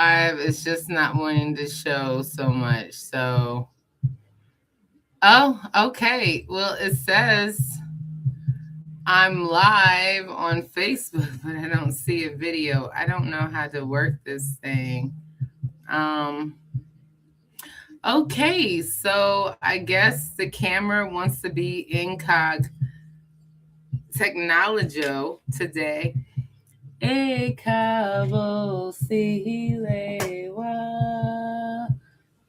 It's just not wanting to show so much. So, oh, okay. Well, it says I'm live on Facebook, but I don't see a video. I don't know how to work this thing. Um, okay, so I guess the camera wants to be incog technology today. E cabo sile wa.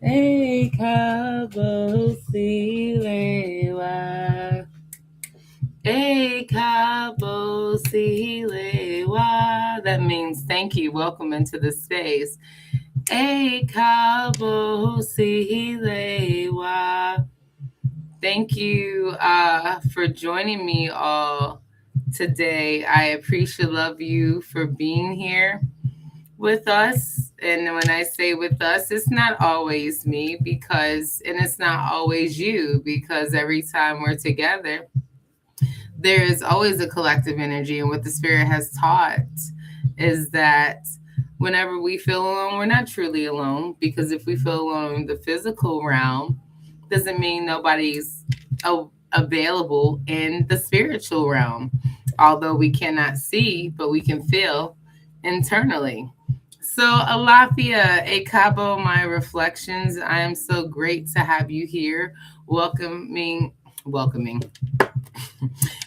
E cabo sile wa. E cabo sile wa. That means thank you. Welcome into the space. E cabo sile wa. Thank you for joining me all today. I appreciate love you for being here with us. And when I say with us, it's not always me and it's not always you, because every time we're together, there is always a collective energy. And what the spirit has taught is that whenever we feel alone, we're not truly alone, because if we feel alone in the physical realm, doesn't mean nobody's available in the spiritual realm. Although we cannot see, but we can feel internally. So, Alafia, A Cabo, my reflections. I am so great to have you here. Welcoming.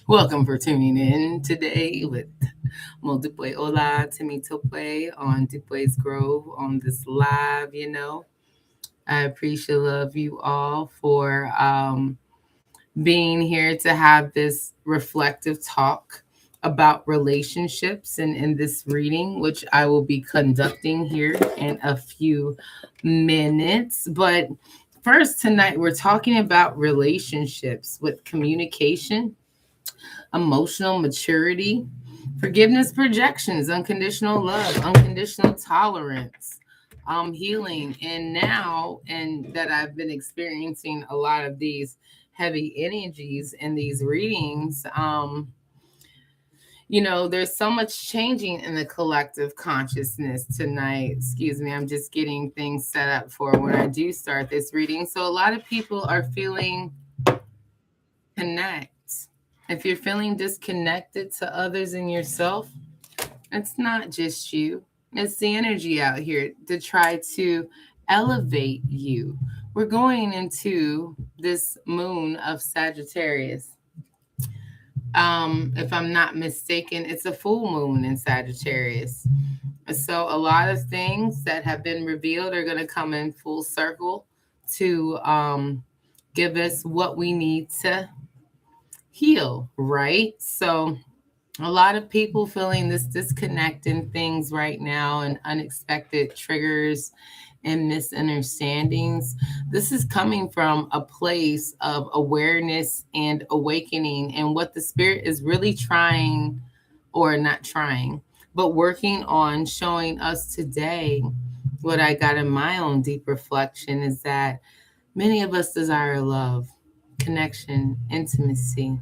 Welcome for tuning in today with Multiple Ola Timitope on Dupue's Grove on this live. I appreciate love you all for being here to have this reflective talk about relationships and in this reading, which I will be conducting here in a few minutes. But first, tonight, we're talking about relationships with communication, emotional maturity, forgiveness, projections, unconditional love, unconditional tolerance, healing. And that I've been experiencing a lot of these heavy energies in these readings. There's so much changing in the collective consciousness tonight. Excuse me, I'm just getting things set up for when I do start this reading. So a lot of people are feeling connect. If you're feeling disconnected to others and yourself, it's not just you. It's the energy out here to try to elevate you. We're going into this moon of Sagittarius. If I'm not mistaken, it's a full moon in Sagittarius. So a lot of things that have been revealed are going to come in full circle to give us what we need to heal, right? So a lot of people feeling this disconnect in things right now and unexpected triggers and misunderstandings. This is coming from a place of awareness and awakening, and what the spirit is really trying, or not trying, but working on showing us today. What I got in my own deep reflection is that many of us desire love, connection, intimacy,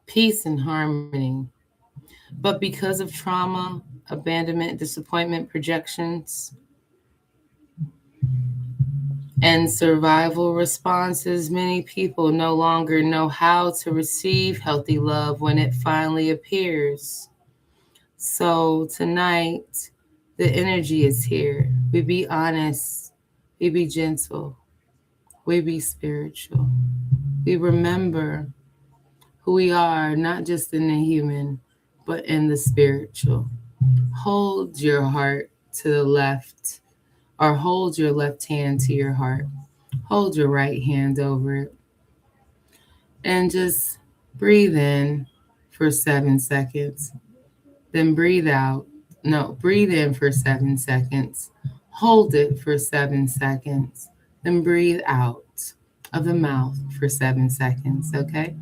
peace, and harmony. But because of trauma, abandonment, disappointment, projections, and survival responses, many people no longer know how to receive healthy love when it finally appears. So tonight, the energy is here. We be honest, we be gentle, we be spiritual. We remember who we are, not just in the human, but in the spiritual. Hold your heart to the left, or hold your left hand to your heart. Hold your right hand over it. And just breathe in for 7 seconds. Then breathe out. No, breathe in for 7 seconds. Hold it for 7 seconds. Then breathe out of the mouth for 7 seconds. Okay?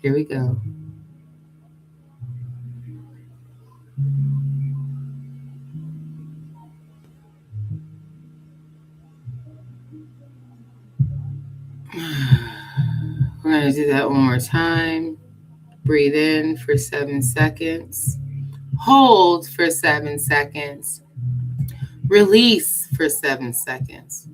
Here we go. We're going to do that one more time. Breathe in for 7 seconds. Hold for 7 seconds. Release for 7 seconds.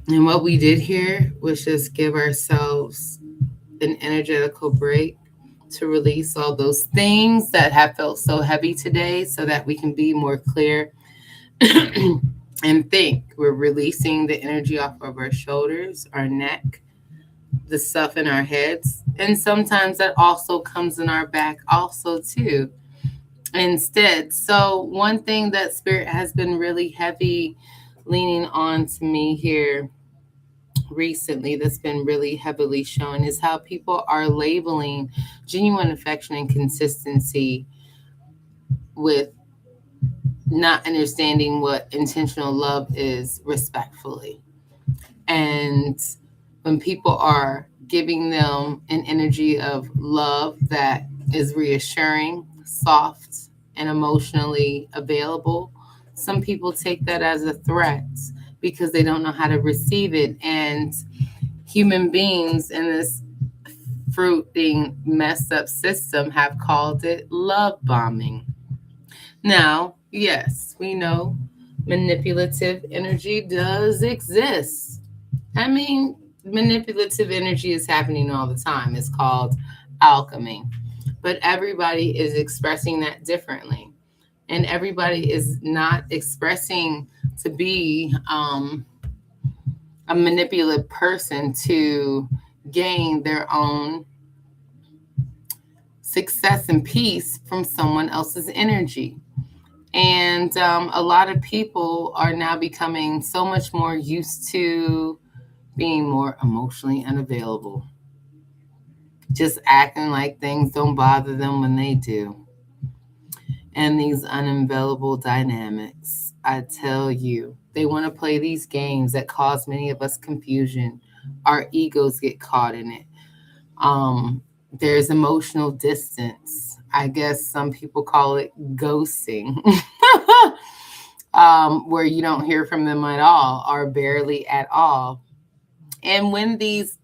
And what we did here was just give ourselves an energetical break to release all those things that have felt so heavy today so that we can be more clear and think. We're releasing the energy off of our shoulders, our neck, the stuff in our heads. And sometimes that also comes in our back, also, too, instead. So, one thing that Spirit has been really heavy leaning on to me here recently that's been really heavily shown is how people are labeling genuine affection and consistency with not understanding what intentional love is respectfully. And when people are giving them an energy of love that is reassuring, soft, and emotionally available, some people take that as a threat because they don't know how to receive it. And human beings in this fruiting messed up system have called it love bombing. Now, yes, we know manipulative energy does exist. I mean, manipulative energy is happening all the time. It's called alchemy. But everybody is expressing that differently. And everybody is not expressing to be a manipulative person to gain their own success and peace from someone else's energy. And a lot of people are now becoming so much more used to being more emotionally unavailable, just acting like things don't bother them when they do. And these unavailable dynamics, I tell you, they want to play these games that cause many of us confusion. Our egos get caught in it. There's emotional distance. I guess some people call it ghosting, where you don't hear from them at all or barely at all. And when these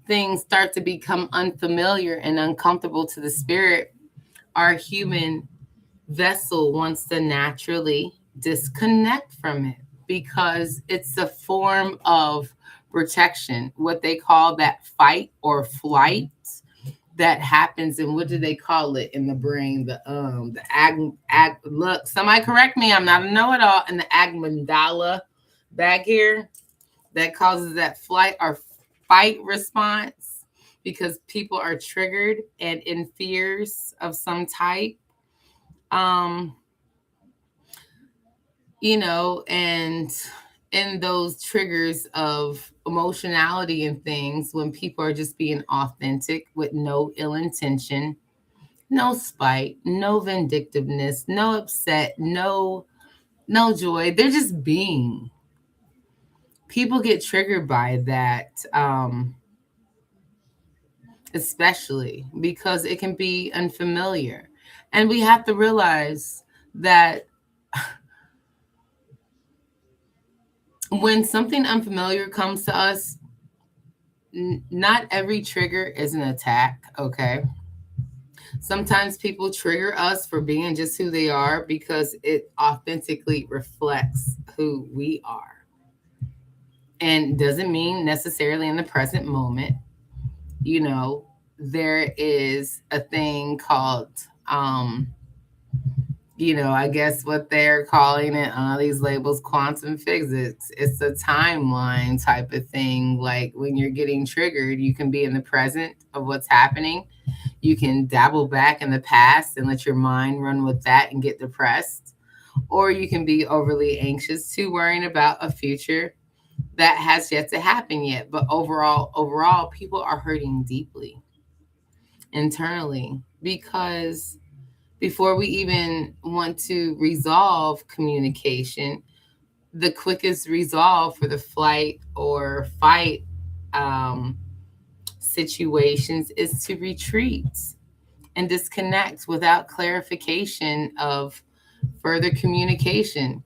things start to become unfamiliar and uncomfortable to the spirit, our human vessel wants to naturally disconnect from it because it's a form of protection, what they call that fight or flight that happens. And what do they call it in the brain? The look, somebody correct me, I'm not a know-it-all. In the amygdala back here, that causes that flight or fight response because people are triggered and in fears of some type. Um, and in those triggers of emotionality and things, when people are just being authentic with no ill intention, no spite, no vindictiveness, no upset, no joy, they're just being. People get triggered by that, especially because it can be unfamiliar. And we have to realize that when something unfamiliar comes to us, not every trigger is an attack, okay? Sometimes people trigger us for being just who they are because it authentically reflects who we are. And doesn't mean necessarily in the present moment. You know, there is a thing called I guess what they're calling it, these labels, quantum physics. It's a timeline type of thing. Like when you're getting triggered, you can be in the present of what's happening. You can dabble back in the past and let your mind run with that and get depressed. Or you can be overly anxious to worrying about a future that has yet to happen yet. But overall, people are hurting deeply internally because before we even want to resolve communication, the quickest resolve for the flight or fight um, situations is to retreat and disconnect without clarification of further communication.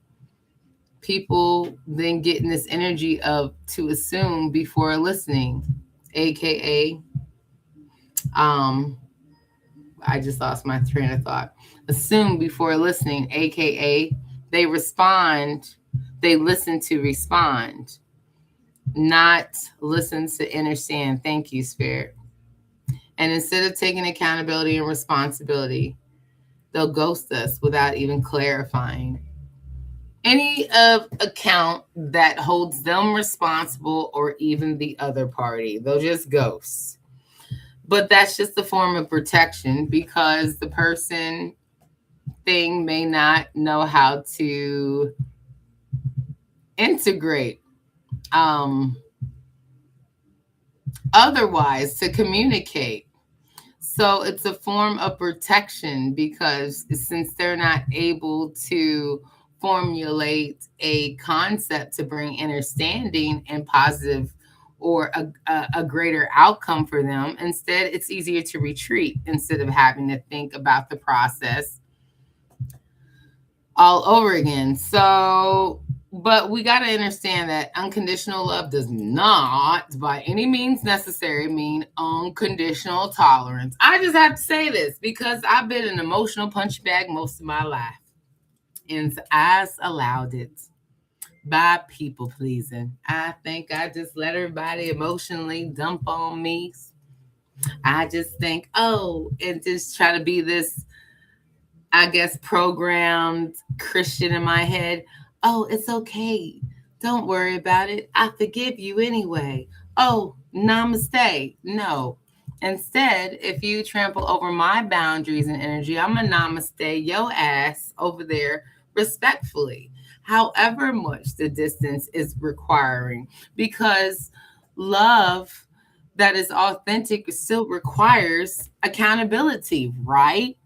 people then get in this energy of to assume before listening, aka um I just lost my train of thought. Assume before listening, aka they listen to respond, not listen to understand. Thank you, Spirit. And instead of taking accountability and responsibility, they'll ghost us without even clarifying any of account that holds them responsible or even the other party. They'll just ghost. But that's just a form of protection because the person thing may not know how to integrate um otherwise to communicate. So it's a form of protection because since they're not able to formulate a concept to bring understanding and positive or a greater outcome for them, instead it's easier to retreat instead of having to think about the process all over again. So, but we got to understand that unconditional love does not, by any means necessary, mean unconditional tolerance. I just have to say this because I've been an emotional punch bag most of my life, and I allowed it by people pleasing. I think I just let everybody emotionally dump on me. I just think, oh, and just try to be this, I guess, programmed Christian in my head. Oh, it's okay. Don't worry about it. I forgive you anyway. Oh, namaste. No. Instead, if you trample over my boundaries and energy, I'm a namaste your ass over there respectfully, however much the distance is requiring, because love that is authentic still requires accountability, right?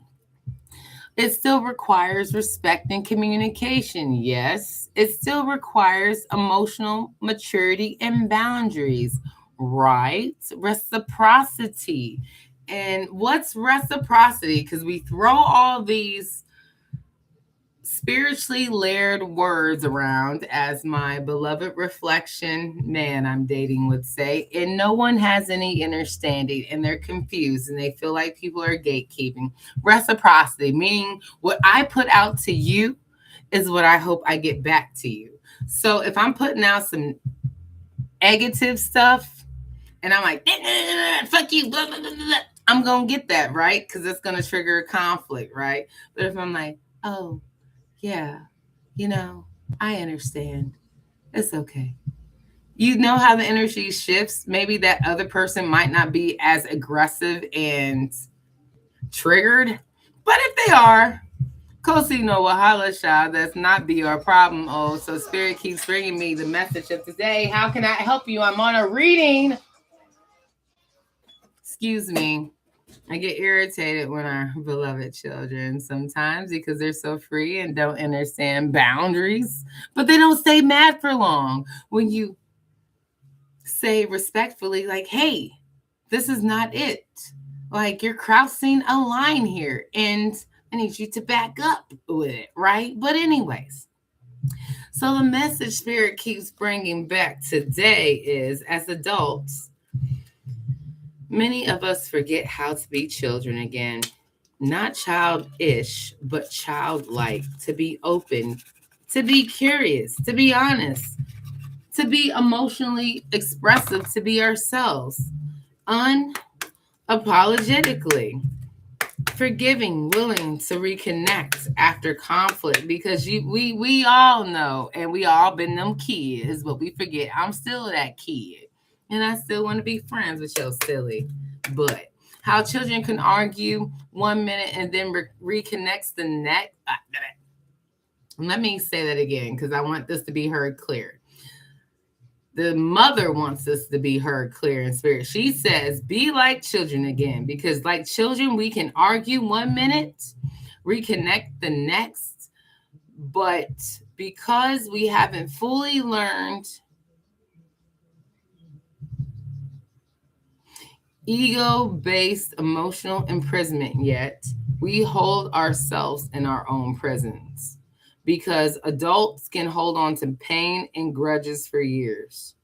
It still requires respect and communication. Yes, it still requires emotional maturity and boundaries, right? Reciprocity. And what's reciprocity? Because we throw all these spiritually layered words around, as my beloved reflection man I'm dating would say, and no one has any understanding and they're confused and they feel like people are gatekeeping. Reciprocity, meaning what I put out to you is what I hope I get back to you. So if I'm putting out some negative stuff and I'm like, fuck you, blah, blah, blah, blah, I'm going to get that, right? Because it's going to trigger a conflict, right? But if I'm like, oh, yeah, you know, I understand. It's okay. You know how the energy shifts. Maybe that other person might not be as aggressive and triggered, but if they are, Kosi no Wahala Sha, that's not be our problem. Oh, so Spirit keeps bringing me the message of today. How can I help you? I'm on a reading. Excuse me. I get irritated when our beloved children sometimes because they're so free and don't understand boundaries, but they don't stay mad for long. When you say respectfully, like, hey, this is not it. Like, you're crossing a line here, and I need you to back up with it, right? But, anyways, so the message Spirit keeps bringing back today is as adults, many of us forget how to be children again. Not childish, but childlike, to be open, to be curious, to be honest, to be emotionally expressive, to be ourselves, unapologetically, forgiving, willing to reconnect after conflict, because we all know and we all been them kids, but we forget I'm still that kid and I still want to be friends with your silly butt. How children can argue 1 minute and then reconnects the next. Let me say that again because I want this to be heard clear. The mother wants us to be heard clear in spirit. She says, be like children again, because like children, we can argue 1 minute, reconnect the next. But because we haven't fully learned ego-based emotional imprisonment yet, we hold ourselves in our own prisons. because adults can hold on to pain and grudges for years,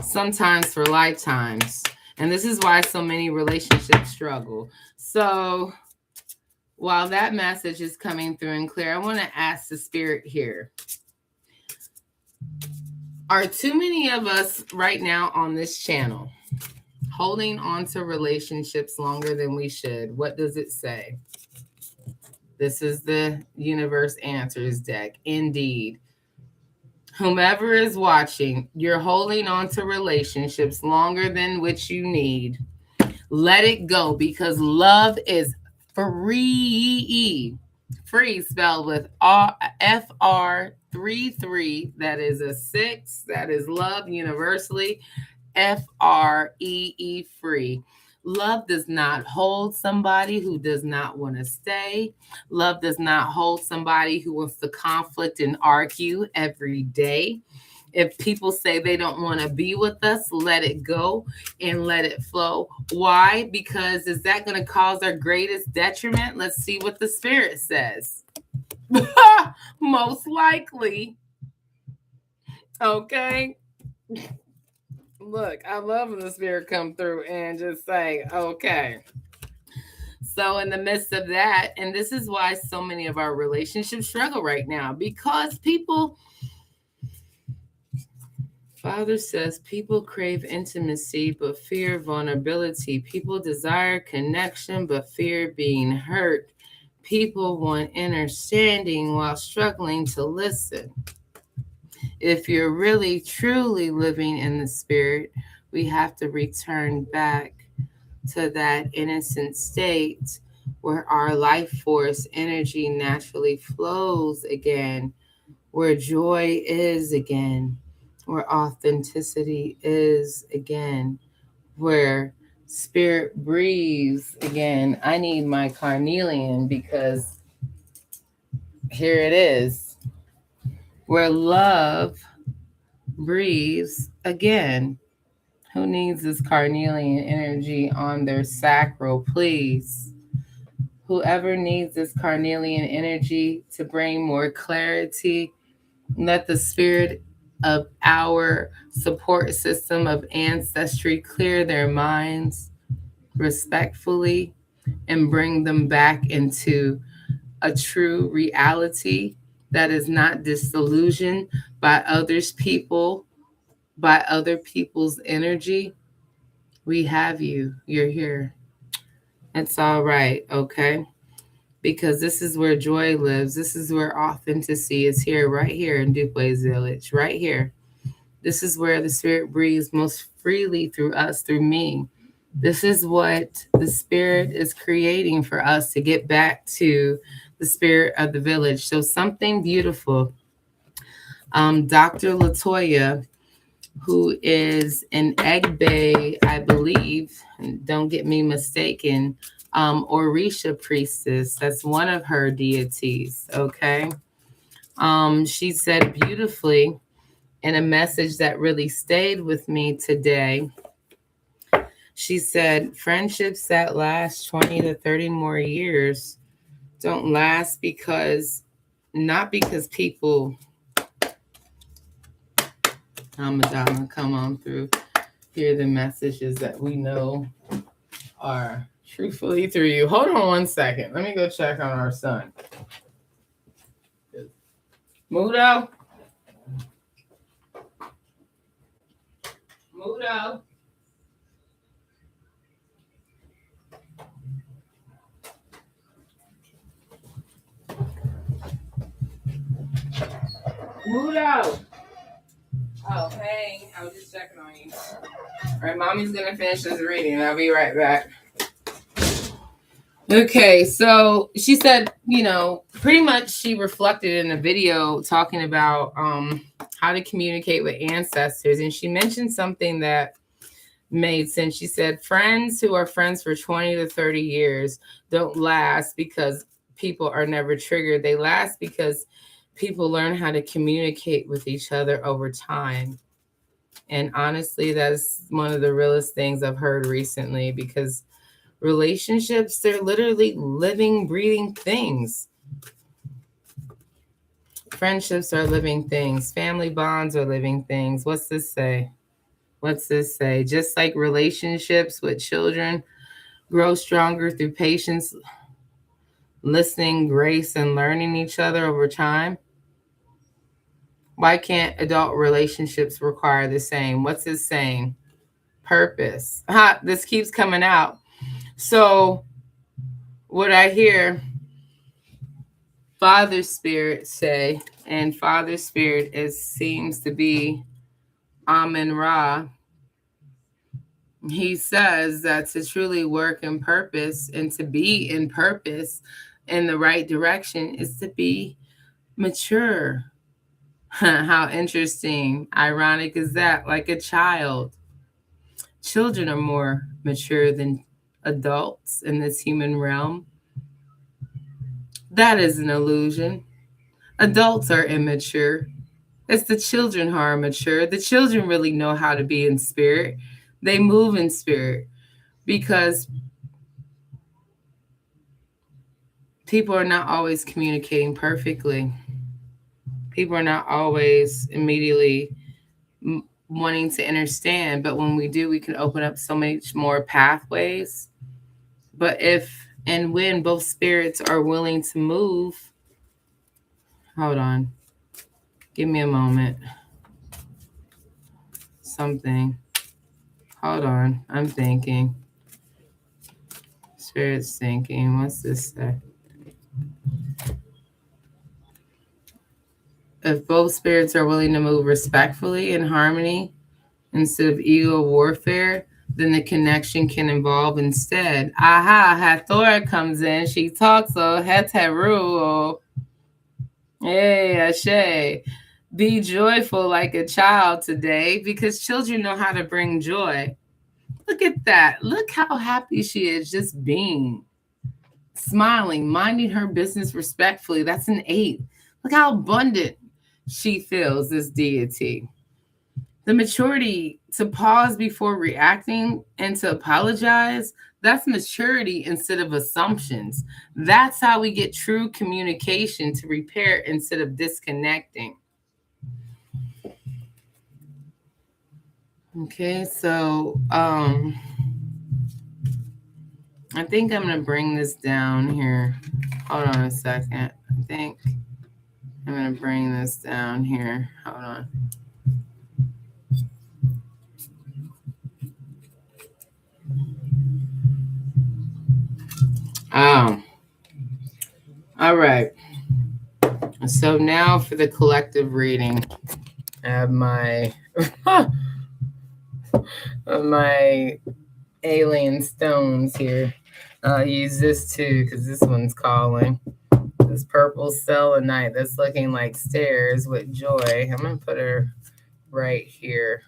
sometimes for lifetimes. And this is why so many relationships struggle. So while that message is coming through and clear, I want to ask the spirit here. Are too many of us right now on this channel holding on to relationships longer than we should? What does it say? This is the universe answers deck. Indeed. Whomever is watching, you're holding on to relationships longer than which you need. Let it go, because love is free. Free spelled with FR33. That is a 6. That is love universally. FREE, free. Love does not hold somebody who does not want to stay. Love does not hold somebody who wants to conflict and argue every day. If people say they don't want to be with us, let it go and let it flow. Why? Because is that going to cause our greatest detriment? Let's see what the spirit says. Most likely. Okay. Look, I love when the spirit come through and just say, okay. So in the midst of that, and this is why so many of our relationships struggle right now, because people, Father says, people crave intimacy but fear vulnerability. People desire connection but fear being hurt. People want understanding while struggling to listen. If you're really, truly living in the spirit, we have to return back to that innocent state where our life force energy naturally flows again, where joy is again, where authenticity is again, where spirit breathes again. I need my carnelian because here it is. Where love breathes again. Who needs this carnelian energy on their sacral, please? Whoever needs this carnelian energy to bring more clarity, let the spirit of our support system of ancestry clear their minds respectfully and bring them back into a true reality that is not disillusioned by by other people's energy. We have you. You're here. It's all right, okay? Because this is where joy lives. This is where authenticity is here, right here in Dupuis Village, right here. This is where the spirit breathes most freely through us, through me. This is what the spirit is creating for us to get back to the spirit of the village. So something beautiful. Dr. Latoya, who is an Egbe, I believe, don't get me mistaken, Orisha priestess. That's one of her deities, okay? She said beautifully in a message that really stayed with me today. She said, friendships that last 20 to 30 more years don't last not because people, Madonna, come on through, hear the messages that we know are truthfully through you. Hold on one second. Let me go check on our son. Mudo. Mudo. Mudo. Oh, hey. I was just checking on you. All right, mommy's going to finish this reading. I'll be right back. Okay, so she said, pretty much she reflected in a video talking about how to communicate with ancestors. And she mentioned something that made sense. She said, friends who are friends for 20 to 30 years don't last because people are never triggered. They last because people learn how to communicate with each other over time. And honestly, that's one of the realest things I've heard recently, because Relationships, they're literally living, breathing things. Friendships are living things. Family bonds are living things. What's this say? What's this say? Just like relationships with children grow stronger through patience, listening, grace, and learning each other over time. Why can't adult relationships require the same? What's this saying? Purpose. This keeps coming out. So, what I hear Father Spirit say, and Father Spirit seems to be Auset-Ra. He says that to truly work in purpose and to be in purpose in the right direction is to be mature. How interesting. Ironic is that? Like a child. Children are more mature than adults in this human realm. That is an illusion. Adults are immature. It's the children who are mature. The children really know how to be in spirit. They move in spirit because people are not always communicating perfectly. People are not always immediately wanting to understand, but when we do, we can open up so much more pathways. But if and when both spirits are willing to move, hold on, give me a moment. Something. Hold on, I'm thinking. Spirit's thinking. What's this say? If both spirits are willing to move respectfully in harmony instead of ego warfare, then the connection can evolve instead. Aha, Hathor comes in. She talks, Heteru. Hey, Ashe. Be joyful like a child today because children know how to bring joy. Look at that. Look how happy she is just being. Smiling, minding her business respectfully. That's an 8. Look how abundant she feels, this deity. The maturity to pause before reacting and to apologize, that's maturity instead of assumptions. That's how we get true communication to repair instead of disconnecting. Okay, so I think I'm gonna bring this down here. Hold on a second. I think I'm gonna bring this down here. Hold on. All right. So now for the collective reading, I have my my alien stones here. I'll use this too because this one's calling. This purple selenite that's looking like stairs with joy. I'm gonna put her right here.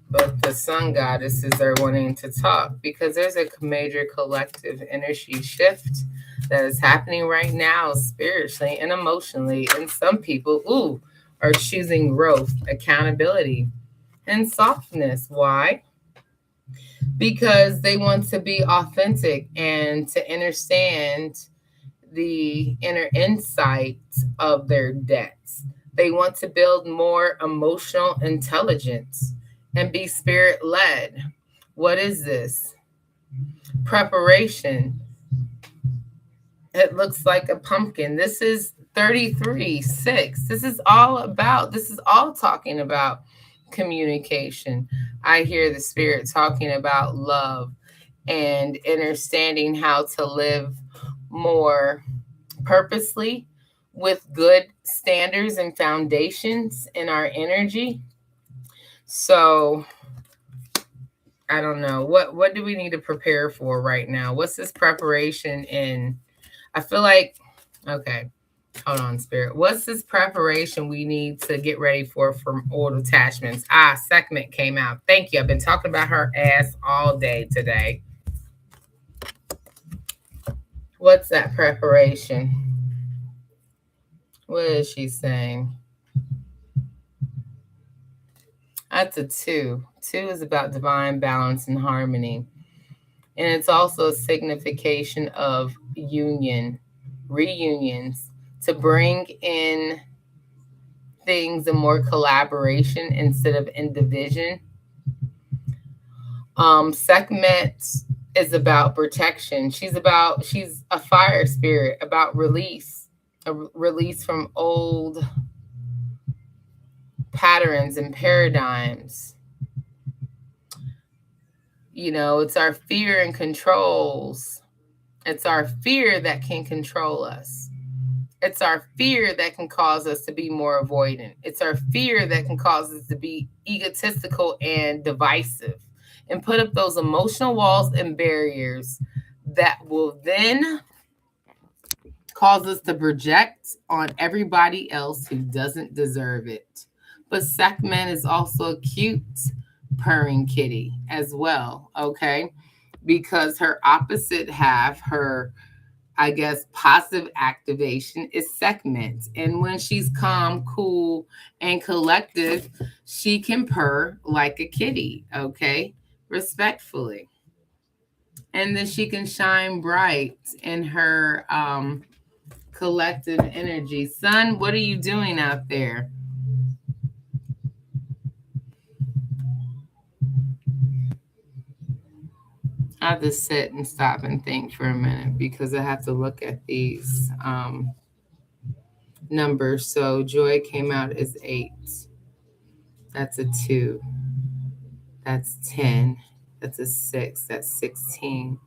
But the sun goddesses are wanting to talk because there's a major collective energy shift that is happening right now, spiritually and emotionally. And some people, are choosing growth, accountability, and softness. Why? Because they want to be authentic and to understand the inner insight of their debts. They want to build more emotional intelligence and be spirit led. What is this? Preparation. It looks like a pumpkin. This is 33:6. This is all talking about communication. I hear the spirit talking about love and understanding how to live more purposely with good standards and foundations in our energy. So I don't know. What do we need to prepare for right now? What's this preparation in? I feel like, okay, hold on, Spirit. What's this preparation we need to get ready for from old attachments? Segment came out. Thank you. I've been talking about her ass all day today. What's that preparation? What is she saying? That's a 2. 2 is about divine balance and harmony. And it's also a signification of union, reunions, to bring in things and more collaboration instead of in division. Sekhmet is about protection. She's a fire spirit, about release, a release from old patterns and paradigms. You know, it's our fear and controls. It's our fear that can control us. It's our fear that can cause us to be more avoidant. It's our fear that can cause us to be egotistical and divisive and put up those emotional walls and barriers that will then cause us to project on everybody else who doesn't deserve it. But Sekhmet is also a cute purring kitty as well, okay? Because her opposite half, her I guess positive activation is Sekhmet. And when she's calm, cool, and collective, she can purr like a kitty, okay? Respectfully. And then she can shine bright in her collective energy. Son, what are you doing out there? I have to sit and stop and think for a minute because I have to look at these numbers. So joy came out as 8. That's a 2. That's 10. That's a 6. That's 16.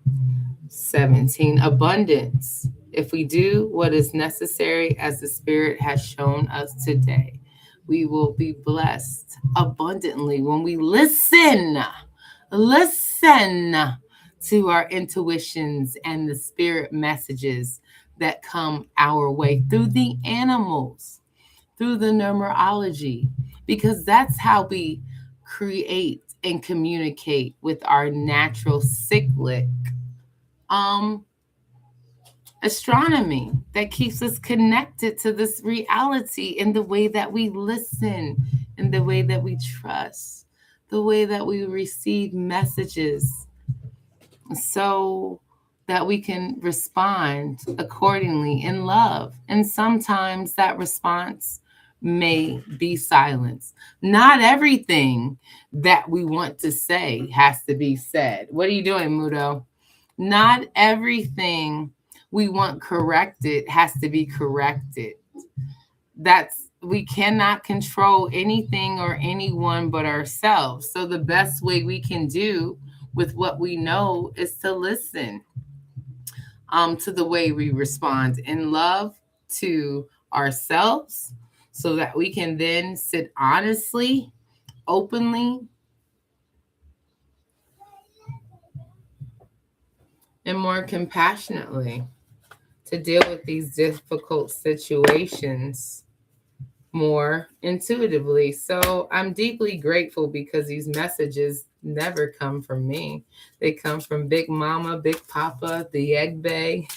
17. Abundance. If we do what is necessary as the Spirit has shown us today, we will be blessed abundantly when we listen to our intuitions and the spirit messages that come our way through the animals, through the numerology, because that's how we create and communicate with our natural cyclic um astronomy that keeps us connected to this reality in the way that we listen, in the way that we trust, the way that we receive messages, so that we can respond accordingly in love. And sometimes that response may be silence. Not everything that we want to say has to be said. What are you doing, Mudo? Not everything we want corrected has to be corrected. That's we cannot control anything or anyone but ourselves. So the best way we can do with what we know is to listen to the way we respond in love to ourselves so that we can then sit honestly, openly, and more compassionately to deal with these difficult situations more intuitively. So I'm deeply grateful because these messages never come from me. They come from Big Mama, Big Papa, the Egg Bay,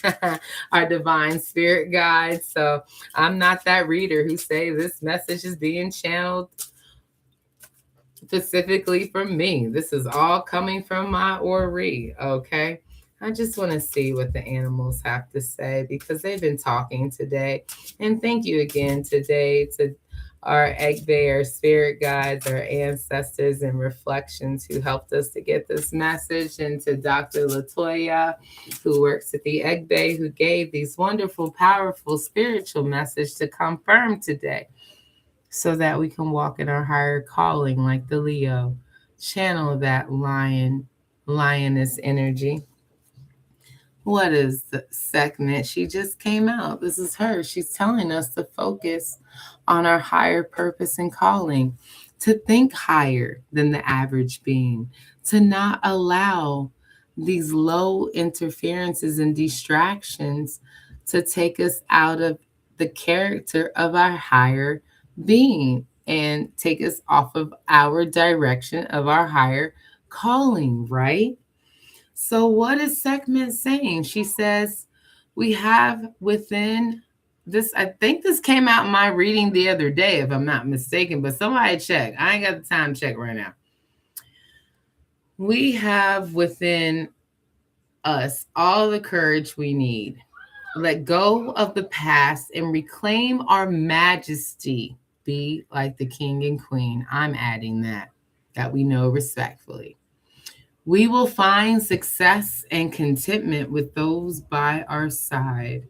our divine spirit guides. So I'm not that reader who say this message is being channeled specifically from me. This is all coming from my Ori, okay? I just want to see what the animals have to say because they've been talking today. And thank you again today to our egg bear spirit guides, our ancestors and reflections who helped us to get this message, and to Dr. Latoya, who works at the Egg Bay, who gave these wonderful, powerful spiritual message to confirm today so that we can walk in our higher calling like the Leo, channel that lioness energy. What is the segment? She just came out. This is her. She's telling us to focus on our higher purpose and calling, to think higher than the average being, to not allow these low interferences and distractions to take us out of the character of our higher being and take us off of our direction of our higher calling, right? So, what is Sekhmet saying? She says, we have within this, I think this came out in my reading the other day, if I'm not mistaken, but somebody check. I ain't got the time to check right now. We have within us all the courage we need. Let go of the past and reclaim our majesty. Be like the king and queen. I'm adding that we know respectfully. We will find success and contentment with those by our side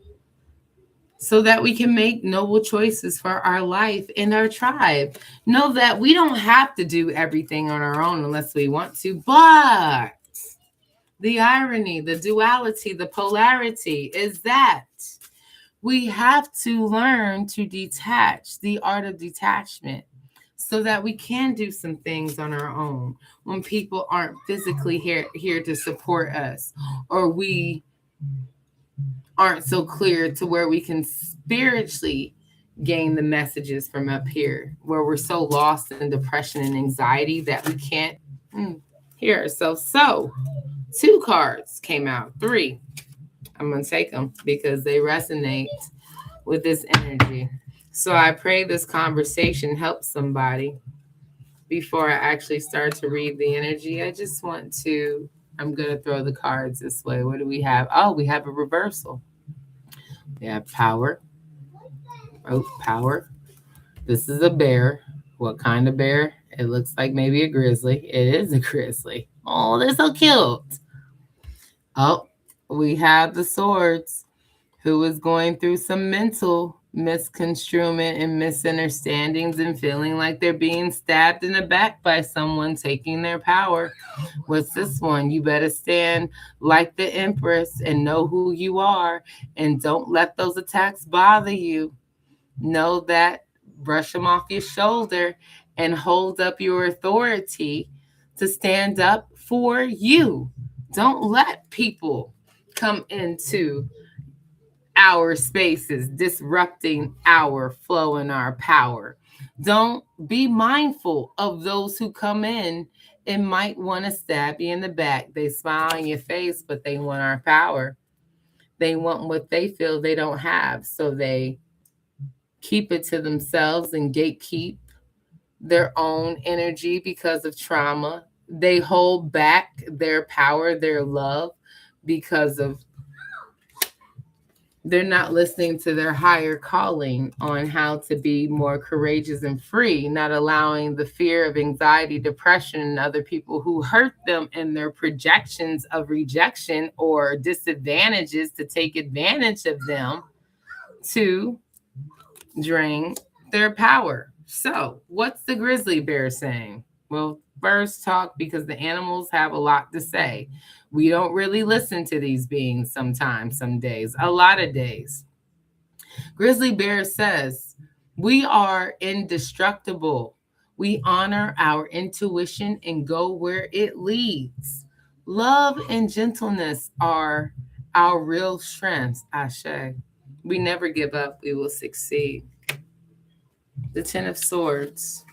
so that we can make noble choices for our life and our tribe. Know that we don't have to do everything on our own unless we want to, but the irony, the duality, the polarity is that we have to learn to detach, the art of detachment, so that we can do some things on our own when people aren't physically here to support us, or we aren't so clear to where we can spiritually gain the messages from up here, where we're so lost in depression and anxiety that we can't hear ourselves. So 2 cards came out, 3. I'm going to take them because they resonate with this energy. So I pray this conversation helps somebody. Before I actually start to read the energy, I'm going to throw the cards this way. What do we have? Oh, we have a reversal. We have power. Oh, power. This is a bear. What kind of bear? It looks like maybe a grizzly. It is a grizzly. Oh, they're so cute. Oh, we have the swords, who is going through some mental misconstruement and misunderstandings and feeling like they're being stabbed in the back by someone taking their power. What's this one? You better stand like the Empress and know who you are, and don't let those attacks bother you. Know that, brush them off your shoulder and hold up your authority to stand up for you. Don't let people come into our spaces, disrupting our flow and our power. Don't be mindful of those who come in and might want to stab you in the back. They smile in your face, but they want our power. They want what they feel they don't have. So they keep it to themselves and gatekeep their own energy because of trauma. They hold back their power, their love, because of they're not listening to their higher calling on how to be more courageous and free, not allowing the fear of anxiety, depression, and other people who hurt them in their projections of rejection or disadvantages to take advantage of them to drain their power. So, what's the grizzly bear saying? Well, first talk, because the animals have a lot to say. We don't really listen to these beings sometimes, some days, a lot of days. Grizzly bear says, we are indestructible. We honor our intuition and go where it leads. Love and gentleness are our real strengths, Ashe. We never give up. We will succeed. The 10 of Swords.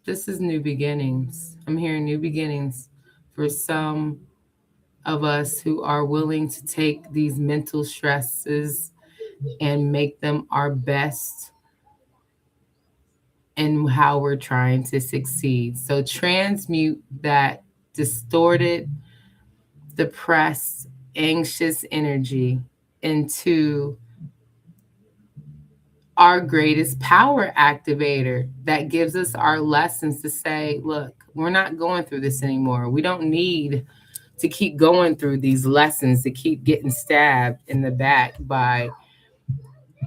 This is new beginnings. I'm hearing new beginnings for some of us who are willing to take these mental stresses and make them our best in how we're trying to succeed. So transmute that distorted, depressed, anxious energy into our greatest power activator that gives us our lessons to say, look, we're not going through this anymore. We don't need to keep going through these lessons, to keep getting stabbed in the back by,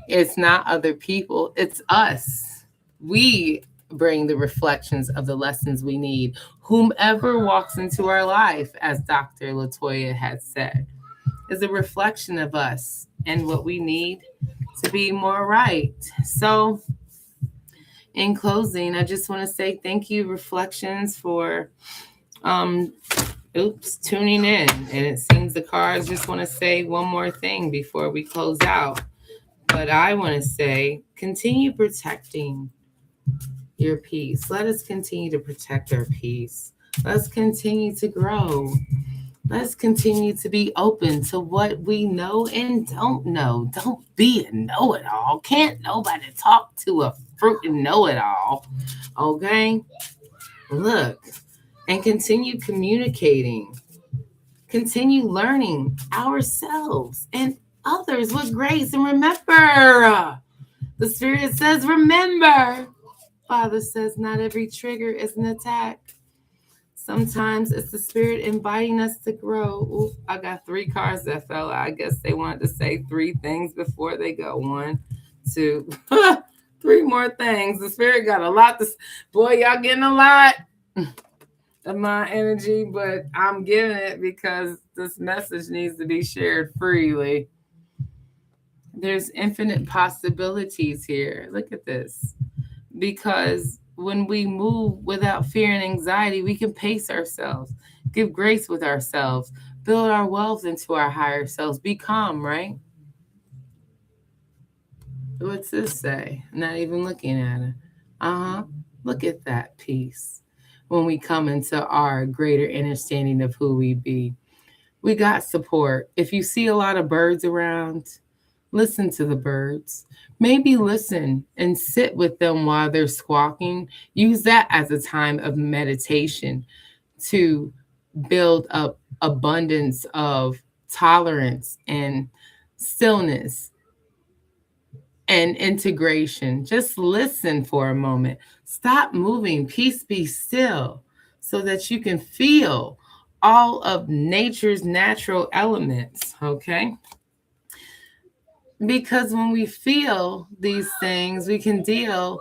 it's not other people, it's us. We bring the reflections of the lessons we need. Whomever walks into our life, as Dr. Latoya had said, is a reflection of us and what we need to be more right. So in closing, I just want to say thank you, Reflections, for tuning in. And it seems the cards just want to say one more thing before we close out. But I want to say, continue protecting your peace. Let us continue to protect our peace. Let's continue to grow. Let's continue to be open to what we know and don't know. Don't be a know-it-all. Can't nobody talk to a fruit and know-it-all. Okay? Look, and continue communicating, continue learning ourselves and others with grace. And remember, the Spirit says, remember. Father says, not every trigger is an attack. Sometimes it's the Spirit inviting us to grow. Ooh, I got 3 cards that fell out. I guess they wanted to say 3 things before they go. 1, 2, 3 more things. The Spirit got a lot to. Boy, y'all getting a lot of my energy, but I'm giving it because this message needs to be shared freely. There's infinite possibilities here. Look at this. Because when we move without fear and anxiety, we can pace ourselves, give grace with ourselves, build our wealth into our higher selves, be calm, right? What's this say? Not even looking at it. Look at that peace. When we come into our greater understanding of who we be, we got support. If you see a lot of birds around, listen to the birds. Maybe listen and sit with them while they're squawking. Use that as a time of meditation to build up abundance of tolerance and stillness and integration. Just listen for a moment. Stop moving. Peace, be still so that you can feel all of nature's natural elements, okay? Because when we feel these things, we can deal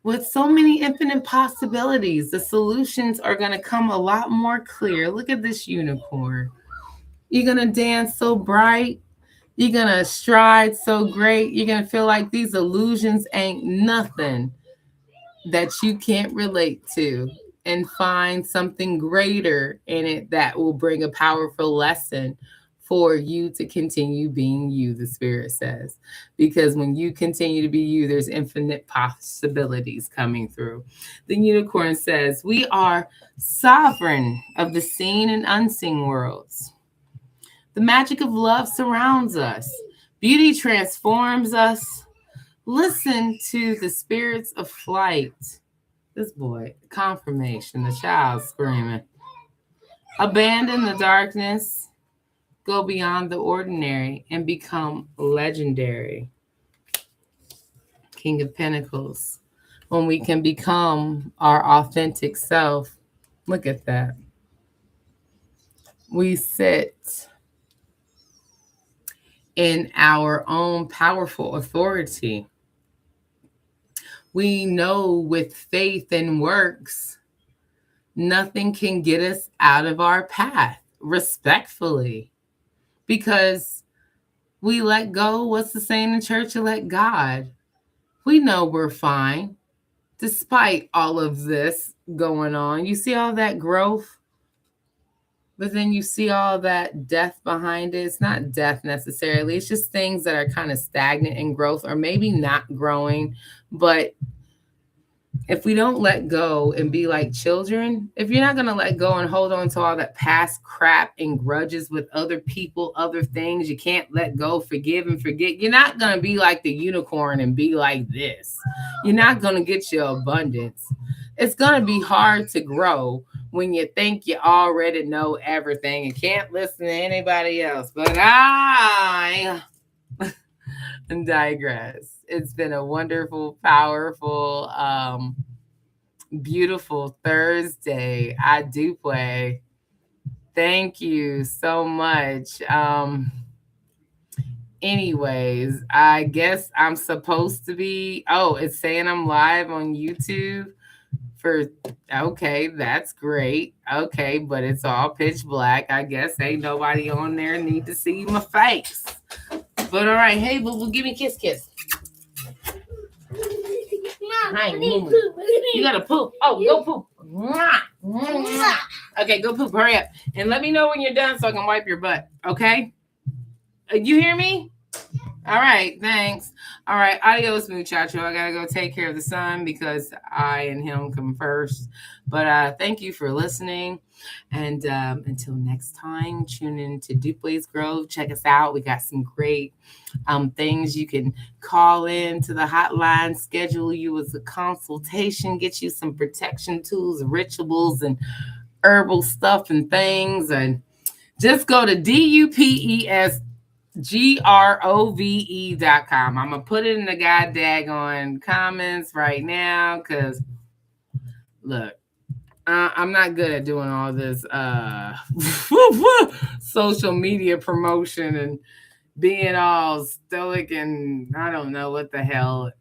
with so many infinite possibilities. The solutions are going to come a lot more clear. Look at this unicorn. You're going to dance so bright. You're going to stride so great. You're going to feel like these illusions ain't nothing that you can't relate to, and find something greater in it that will bring a powerful lesson for you to continue being you, the Spirit says. Because when you continue to be you, there's infinite possibilities coming through. The unicorn says, we are sovereign of the seen and unseen worlds. The magic of love surrounds us. Beauty transforms us. Listen to the spirits of flight. This boy, confirmation, the child screaming. Abandon the darkness, go beyond the ordinary, and become legendary. King of Pentacles. When we can become our authentic self, look at that. We sit in our own powerful authority. We know with faith and works, nothing can get us out of our path, respectfully, because we let go. What's the saying in church? You let God. We know we're fine, despite all of this going on. You see all that growth, but then you see all that death behind it. It's not death necessarily. It's just things that are kind of stagnant in growth, or maybe not growing, but if we don't let go and be like children, if you're not going to let go and hold on to all that past crap and grudges with other people, other things, you can't let go, forgive and forget. You're not going to be like the unicorn and be like this. You're not going to get your abundance. It's going to be hard to grow when you think you already know everything and can't listen to anybody else. But I digress. It's been a wonderful, powerful, beautiful Thursday. I do play. Thank you so much. Anyways, I guess I'm supposed to be. Oh, it's saying I'm live on YouTube. Okay, that's great. Okay, but it's all pitch black. I guess ain't nobody on there need to see my face. But all right, hey, boo boo, give me a kiss. You gotta poop. Oh, go poop. Okay, go poop. Hurry up. And let me know when you're done so I can wipe your butt. Okay? You hear me? All right, thanks. All right, adios, muchacho. I gotta go take care of the son because I and him come first. But thank you for listening. And until next time, tune in to Duple's Grove. Check us out. We got some great things. You can call in to the hotline, schedule you as a consultation, get you some protection tools, rituals, and herbal stuff and things. And just go to DUPESGROVE.com. I'm going to put it in the god daggone comments right now because, look, I'm not good at doing all this social media promotion and being all stoic and I don't know what the hell.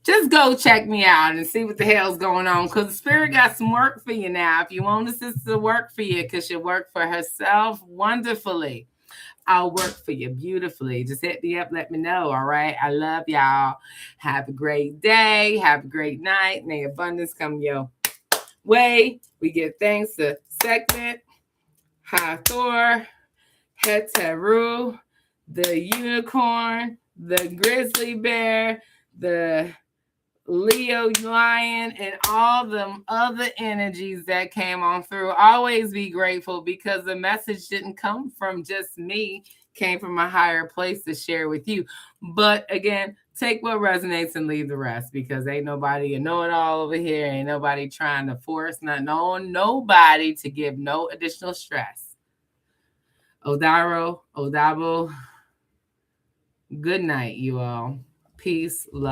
Just go check me out and see what the hell's going on because the spirit got some work for you now. If you want the sister to work for you because she worked for herself wonderfully, I'll work for you beautifully. Just hit me up, let me know. All right. I love y'all. Have a great day. Have a great night. May abundance come your way. We give thanks to Sekhmet, Hathor, Heteru, the unicorn, the grizzly bear, the Leo lion, and all them other energies that came on through. Always be grateful because the message didn't come from just me, came from a higher place to share with you. But again, take what resonates and leave the rest because ain't nobody a know-it-all over here. Ain't nobody trying to force nobody to give no additional stress. Odaro, Odabo, good night, you all. Peace, love.